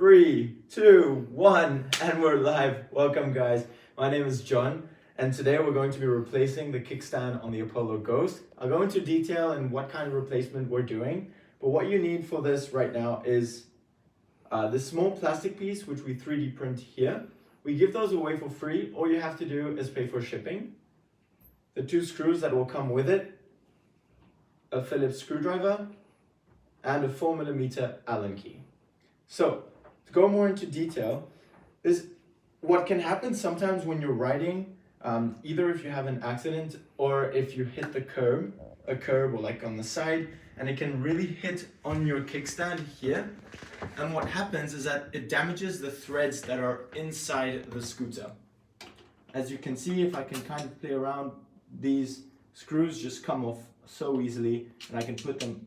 3, 2, 1, and we're live. Welcome guys. My name is John, and today we're going to be replacing the kickstand on the Apollo Ghost. I'll go into detail in what kind of replacement we're doing, but what you need for this right now is this small plastic piece, which we 3D print here. We give those away for free. All you have to do is pay for shipping. The 2 screws that will come with it, a Phillips screwdriver, and a 4mm Allen key. So, to go more into detail, is what can happen sometimes when you're riding, either if you have an accident or if you hit a curb or like on the side, and it can really hit on your kickstand here. And what happens is that it damages the threads that are inside the scooter. As you can see, if I can kind of play around, these screws just come off so easily, and I can put them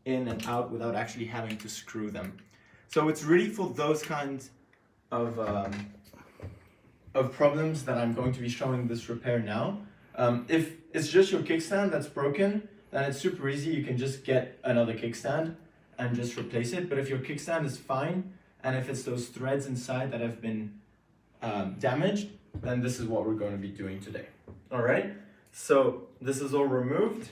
in and out without actually having to screw them. So it's really for those kinds of problems that I'm going to be showing this repair now. If it's just your kickstand that's broken, then it's super easy. You can just get another kickstand and just replace it. But if your kickstand is fine, and if it's those threads inside that have been damaged, then this is what we're going to be doing today. All right, so this is all removed.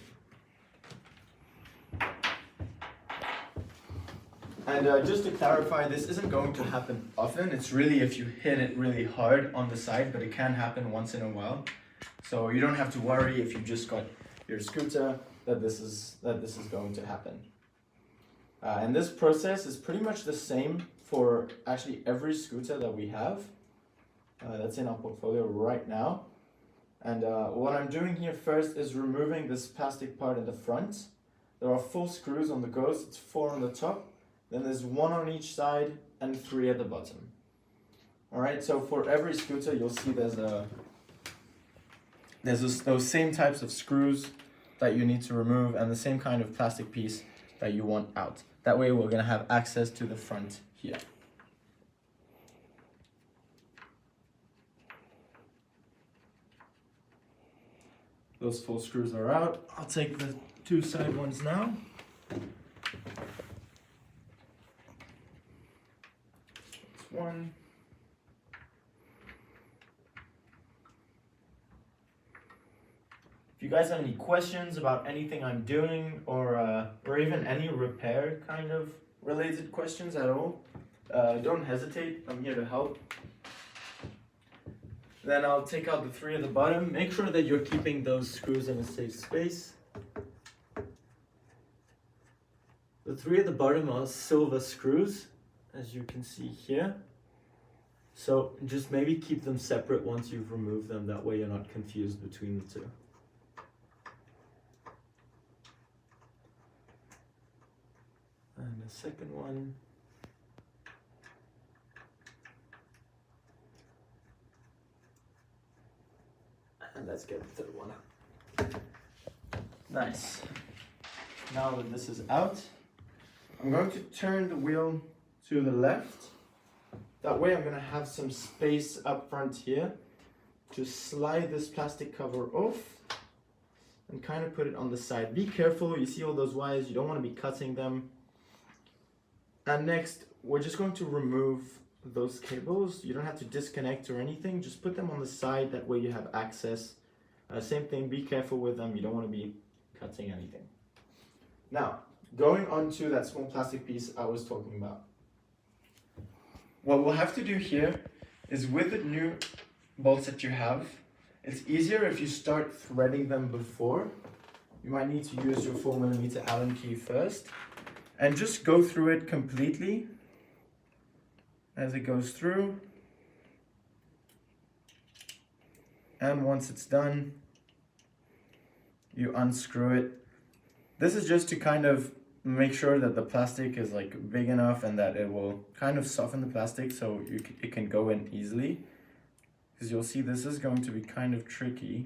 And just to clarify, this isn't going to happen often. It's really if you hit it really hard on the side, but it can happen once in a while. So you don't have to worry if you just got your scooter that this is going to happen. And this process is pretty much the same for actually every scooter that we have that's in our portfolio right now. And what I'm doing here first is removing this plastic part in the front. There are 4 screws on the Ghost. It's 4 on the top. Then there's 1 on each side and 3 at the bottom. All right, so for every scooter, you'll see there's those same types of screws that you need to remove and the same kind of plastic piece that you want out. That way we're gonna have access to the front here. Those 4 screws are out. I'll take the 2 side ones now. One. If you guys have any questions about anything I'm doing or even any repair kind of related questions at all, don't hesitate. I'm here to help. Then I'll take out the 3 at the bottom. Make sure that you're keeping those screws in a safe space. The 3 at the bottom are silver screws, as you can see here. So just maybe keep them separate once you've removed them, that way you're not confused between the 2. And the second one. And let's get the 3rd one out. Nice. Now that this is out, I'm going to turn the wheel to the left. That way I'm going to have some space up front here to slide this plastic cover off and kind of put it on the side. Be careful, you see all those wires, you don't want to be cutting them. And next, we're just going to remove those cables. You don't have to disconnect or anything, just put them on the side, that way you have access. Same thing, be careful with them, you don't want to be cutting anything. Now, going on to that small plastic piece I was talking about. What we'll have to do here is, with the new bolts that you have, it's easier if you start threading them before. You might need to use your 4mm Allen key first and just go through it completely as it goes through. And once it's done, you unscrew it. This is just to kind of make sure that the plastic is like big enough and that it will kind of soften the plastic so it can go in easily. Because you'll see this is going to be kind of tricky.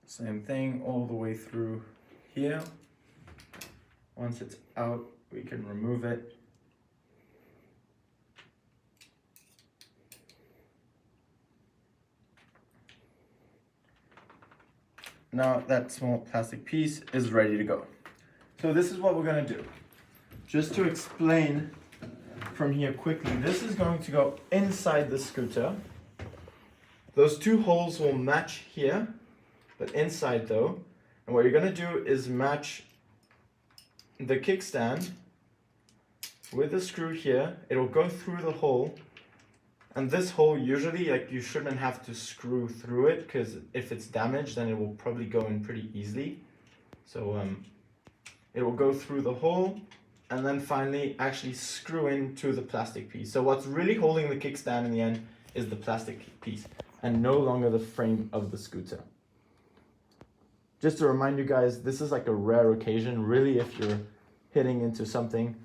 Same thing all the way through here. Once it's out, we can remove it. now that small plastic piece is ready to go. So this is what we're gonna do. Just to explain from here quickly, this is going to go inside the scooter. Those two holes will match here, but inside though. And what you're gonna do is match the kickstand with the screw here. It'll go through the hole. And this hole, usually, like, you shouldn't have to screw through it, because if it's damaged, then it will probably go in pretty easily. So it will go through the hole, and then finally actually screw into the plastic piece. So what's really holding the kickstand in the end is the plastic piece, and no longer the frame of the scooter. Just to remind you guys, this is like a rare occasion, really, if you're hitting into something.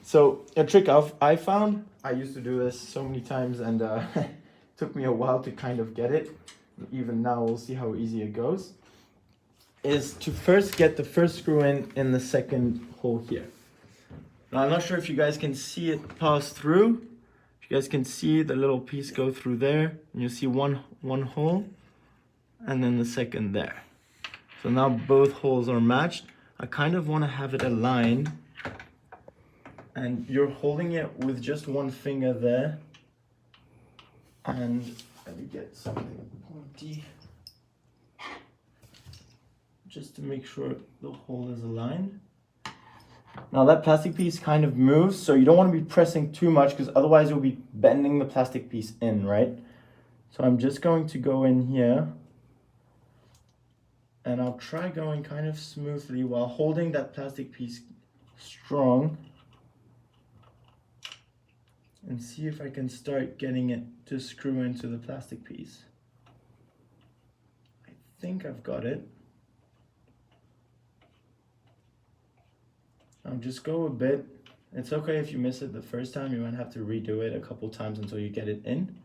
So a trick I found, I used to do this so many times, and it took me a while to kind of get it. Even now we'll see how easy it goes. Is to first get the first screw in the second hole here. Now I'm not sure if you guys can see it pass through. If you guys can see the little piece go through there, and you see one hole, and then the second there. So now both holes are matched. I kind of want to have it aligned. And you're holding it with just one finger there. And let me get something pointy. Just to make sure the hole is aligned. Now that plastic piece kind of moves, so you don't want to be pressing too much, because otherwise you'll be bending the plastic piece in, right? So I'm just going to go in here. And I'll try going kind of smoothly while holding that plastic piece strong. And see if I can start getting it to screw into the plastic piece. I think I've got it. I'll just go a bit. It's okay if you miss it the first time, you might have to redo it a couple times until you get it in.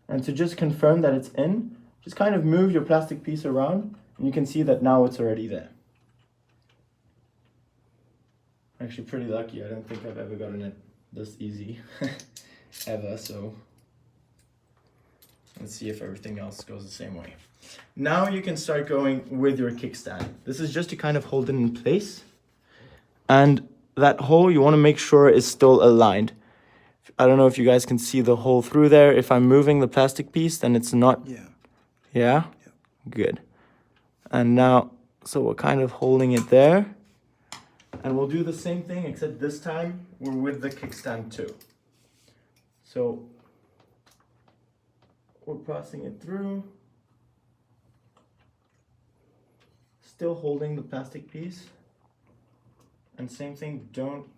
And to just confirm that it's in, just kind of move your plastic piece around, and you can see that now it's already there. Actually pretty lucky, I don't think I've ever gotten it this easy ever, so let's see if everything else goes the same way. Now you can start going with your kickstand. This is just to kind of hold it in place, and that hole you want to make sure is still aligned. I don't know if you guys can see the hole through there. If I'm moving the plastic piece, then it's not. Yeah? Good. And now, so we're kind of holding it there. And we'll do the same thing, except this time we're with the kickstand too. So we're passing it through, still holding the plastic piece. And same thing, don't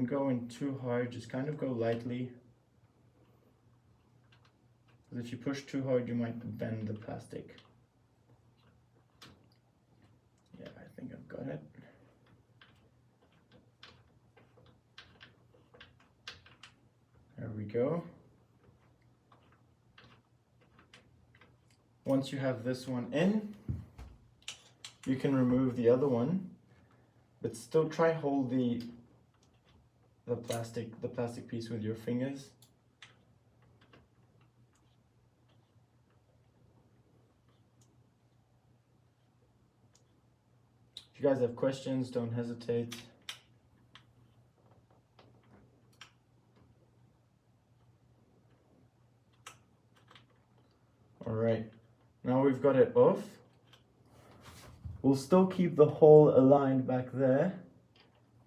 go in too hard, just kind of go lightly. Because if you push too hard, you might bend the plastic. Yeah, I think I've got it. There we go. Once you have this one in, you can remove the other one, but still try hold the plastic piece with your fingers. If you guys have questions, don't hesitate. All right, now we've got it off. We'll still keep the hole aligned back there.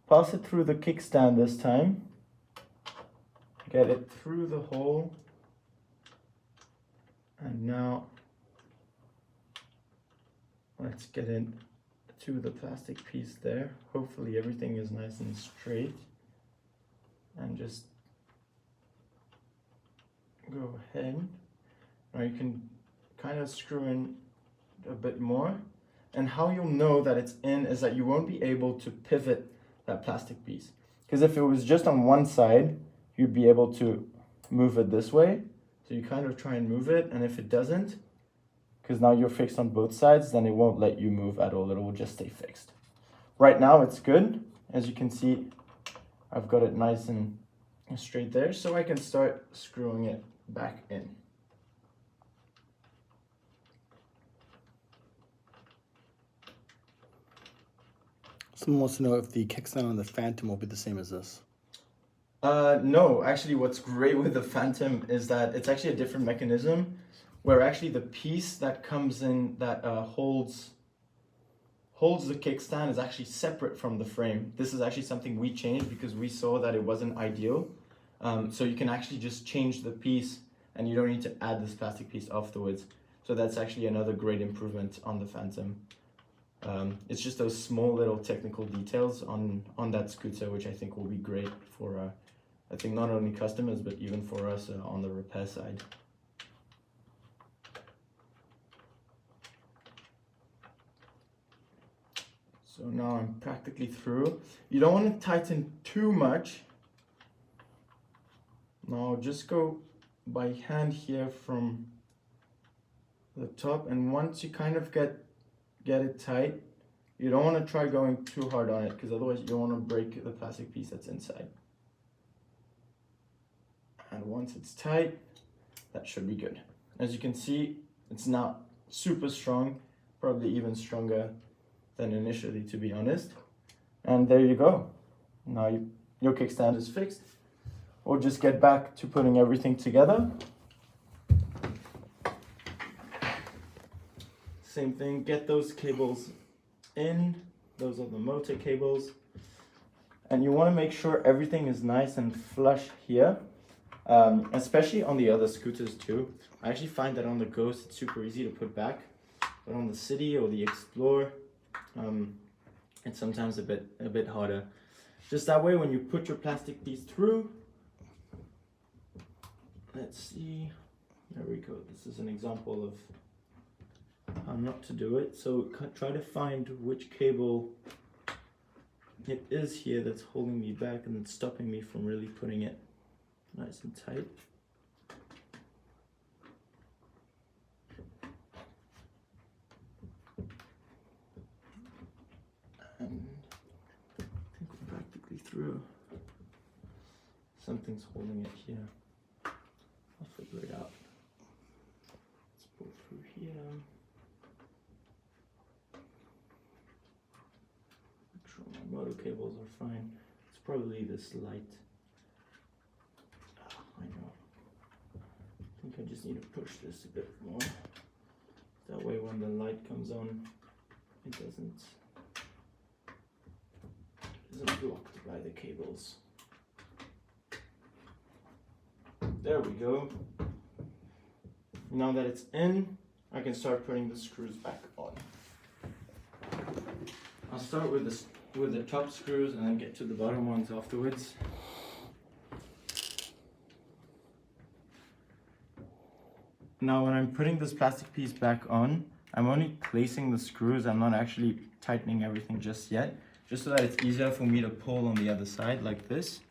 Pass it through the kickstand this time. Get it through the hole. And now let's get it to the plastic piece there. Hopefully everything is nice and straight. And just go ahead. Now you can kind of screw in a bit more. And how you'll know that it's in is that you won't be able to pivot that plastic piece. Because if it was just on one side, you'd be able to move it this way. So you kind of try and move it, and if it doesn't, because now you're fixed on both sides, then it won't let you move at all. It will just stay fixed. Right now it's good. As you can see, I've got it nice and straight there, so I can start screwing it back in. Someone wants to know if the kickstand on the Phantom will be the same as this. No, actually what's great with the Phantom is that it's actually a different mechanism where actually the piece that comes in that holds the kickstand is actually separate from the frame. This is actually something we changed because we saw that it wasn't ideal. So you can actually just change the piece and you don't need to add this plastic piece afterwards. So that's actually another great improvement on the Phantom. It's just those small little technical details on that scooter which I think will be great for I think not only customers but even for us on the repair side. So now I'm practically through. You don't want to tighten too much. Now just go by hand here from the top, and once you kind of get it tight, you don't want to try going too hard on it because otherwise you don't want to break the plastic piece that's inside. And once it's tight, that should be good. As you can see, it's not super strong, probably even stronger than initially, to be honest. And there you go. Now your kickstand is fixed. We'll just get back to putting everything together. Same thing, get those cables in. Those are the motor cables. And you want to make sure everything is nice and flush here. Especially on the other scooters too. I actually find that on the Ghost it's super easy to put back, but on the City or the Explorer, it's sometimes a bit harder. Just that way, when you put your plastic piece through, let's see, there we go. This is an example of how not to do it. So try to find which cable it is here that's holding me back and it's stopping me from really putting it nice and tight. And I think we're practically through. Something's holding it here. I'll figure it out. Let's pull through here. Make sure my motor cables are fine. It's probably this light. I know. I think I just need to push this a bit more. That way when the light comes on, it isn't blocked by the cables. There we go. Now that it's in, I can start putting the screws back on. I'll start with the top screws and then get to the bottom ones afterwards. Now when I'm putting this plastic piece back on, I'm only placing the screws. I'm not actually tightening everything just yet, just so that it's easier for me to pull on the other side like this.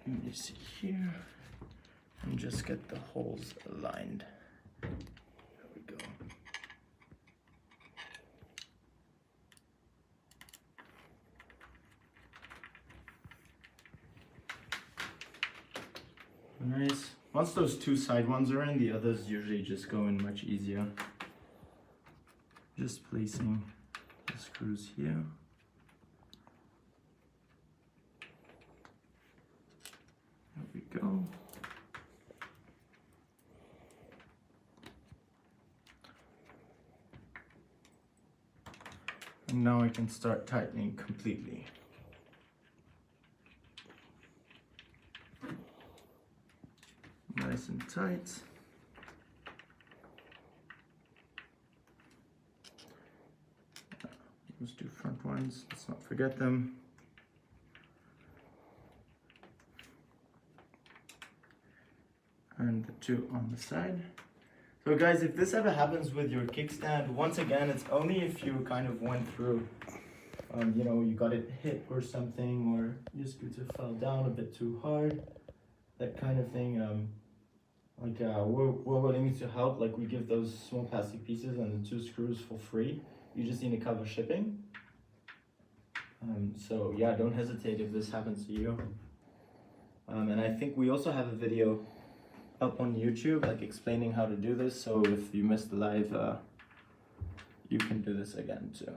Let me see here, and just get the holes aligned. There we go. Nice. Once those two side ones are in, the others usually just go in much easier. Just placing the screws here. There we go. And now I can start tightening completely. Nice and tight. Let's do front ones, let's not forget them. And the two on the side. So guys, if this ever happens with your kickstand, once again, it's only if you kind of went through, you know, you got it hit or something, or your scooter fell down a bit too hard, that kind of thing. We're willing to help. Like, we give those small plastic pieces and the two screws for free. You just need to cover shipping. So yeah, don't hesitate if this happens to you. And I think we also have a video up on YouTube, like explaining how to do this. So if you missed the live, you can do this again too.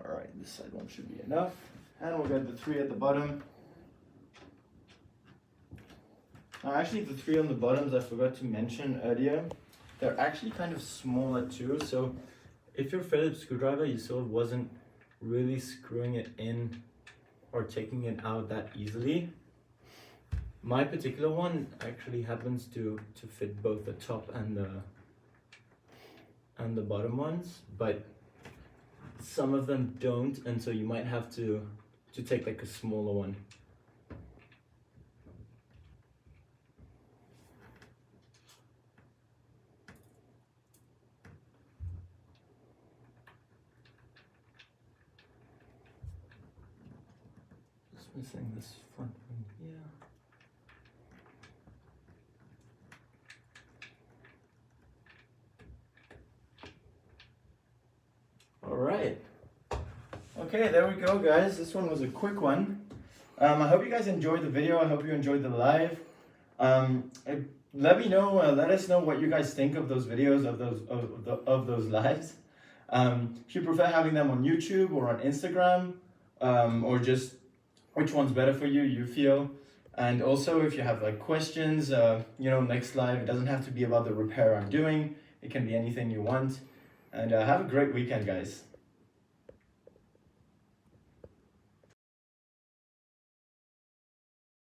Alright, this side one should be enough. And we'll get the 3 at the bottom. Now actually the 3 on the bottoms I forgot to mention earlier. They're actually kind of smaller too, so if your Phillips screwdriver you saw wasn't really screwing it in or taking it out that easily, my particular one actually happens to fit both the top and the bottom ones, but some of them don't, and so you might have to take like a smaller one. Just missing this front one here. All right. Okay, there we go, guys. This one was a quick one. I hope you guys enjoyed the video. I hope you enjoyed the live. Let me know. Let us know what you guys think of those videos, of those lives. If you prefer having them on YouTube or on Instagram, or just which one's better for you, you feel. And also, if you have like questions, next live, it doesn't have to be about the repair I'm doing. It can be anything you want. And have a great weekend, guys.